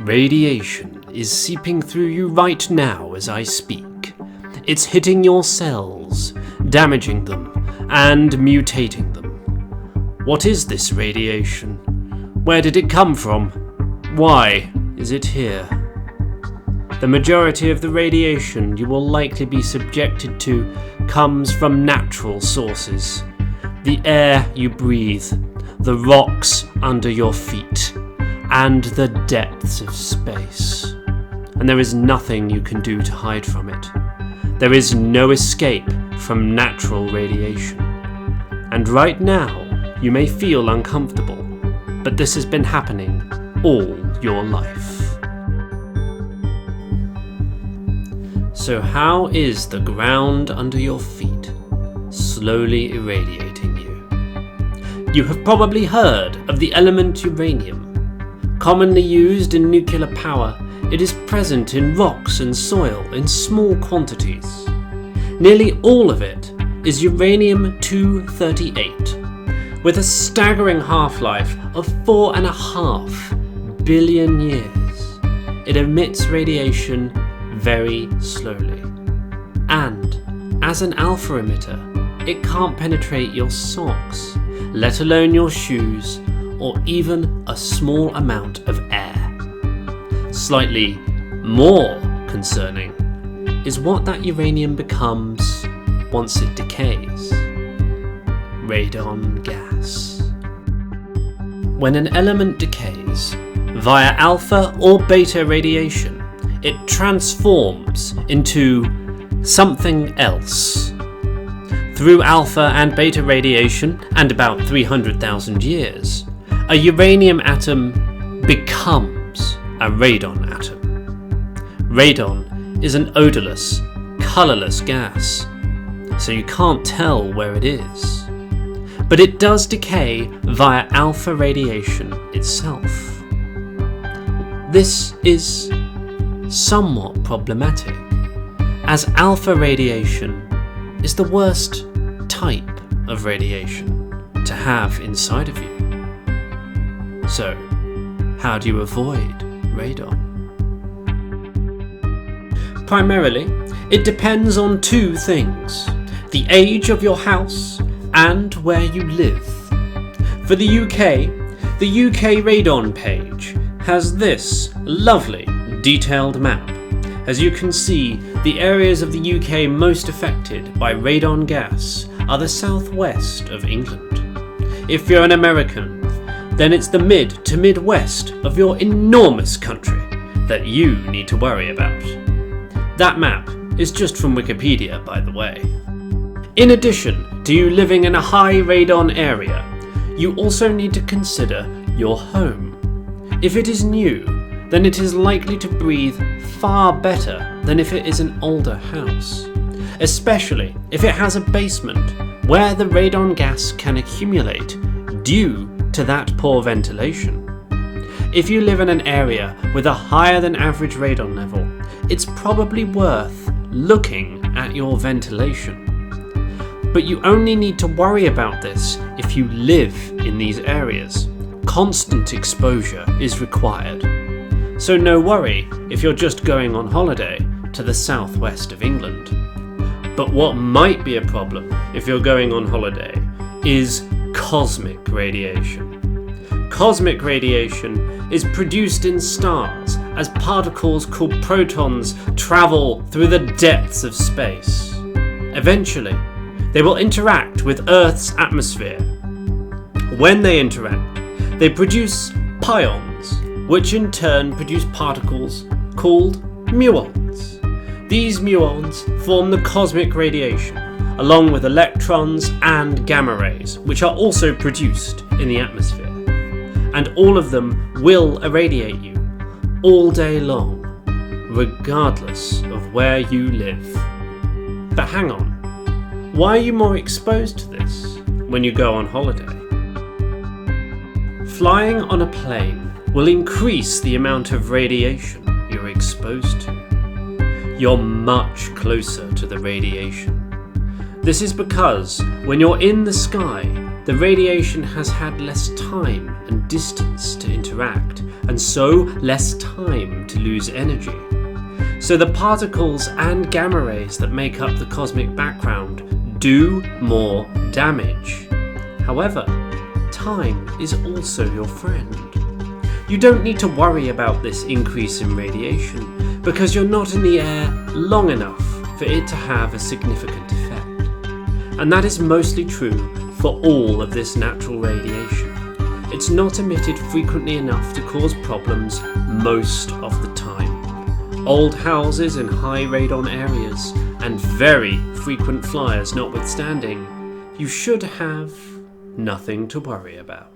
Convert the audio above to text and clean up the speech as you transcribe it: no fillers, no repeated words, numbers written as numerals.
Radiation is seeping through you right now as I speak. It's hitting your cells, damaging them, and mutating them. What is this radiation? Where did it come from? Why is it here? The majority of the radiation you will likely be subjected to comes from natural sources. The air you breathe, the rocks under your feet, and the depths of space. And there is nothing you can do to hide from it. There is no escape from natural radiation. And right now, you may feel uncomfortable, but this has been happening all your life. So how is the ground under your feet slowly irradiating you? You have probably heard of the element uranium. Commonly used in nuclear power, it is present in rocks and soil in small quantities. Nearly all of it is uranium-238, with a staggering half-life of 4.5 billion years. It emits radiation very slowly. And, as an alpha emitter, it can't penetrate your socks, let alone your shoes, or even a small amount of air. Slightly more concerning is what that uranium becomes once it decays. Radon gas. When an element decays, via alpha or beta radiation, it transforms into something else. Through alpha and beta radiation, and about 300,000 years, a uranium atom becomes a radon atom. Radon is an odorless, colourless gas, so you can't tell where it is. But it does decay via alpha radiation itself. This is somewhat problematic, as alpha radiation is the worst type of radiation to have inside of you. So, how do you avoid radon? Primarily, it depends on two things: the age of your house and where you live. For the UK radon page has this lovely detailed map. As you can see, the areas of the UK most affected by radon gas are the southwest of England. If you're an American, then it's the mid to midwest of your enormous country that you need to worry about. That map is just from Wikipedia, by the way. In addition to you living in a high radon area, you also need to consider your home. If it is new, then it is likely to breathe far better than if it is an older house, especially if it has a basement where the radon gas can accumulate due to that poor ventilation. If you live in an area with a higher than average radon level, it's probably worth looking at your ventilation. But you only need to worry about this if you live in these areas. Constant exposure is required. So no worry if you're just going on holiday to the southwest of England. But what might be a problem if you're going on holiday is cosmic radiation. Cosmic radiation is produced in stars as particles called protons travel through the depths of space. Eventually, they will interact with Earth's atmosphere. When they interact, they produce pions, which in turn produce particles called muons. These muons form the cosmic radiation, along with electrons and gamma rays, which are also produced in the atmosphere. And all of them will irradiate you all day long, regardless of where you live. But hang on, why are you more exposed to this when you go on holiday? Flying on a plane will increase the amount of radiation you're exposed to. You're much closer to the radiation. This is because when you're in the sky, the radiation has had less time and distance to interact and so less time to lose energy. So the particles and gamma rays that make up the cosmic background do more damage. However, time is also your friend. You don't need to worry about this increase in radiation because you're not in the air long enough for it to have a significant effect. And that is mostly true for all of this natural radiation. It's not emitted frequently enough to cause problems most of the time. Old houses in high radon areas and very frequent flyers notwithstanding, you should have nothing to worry about.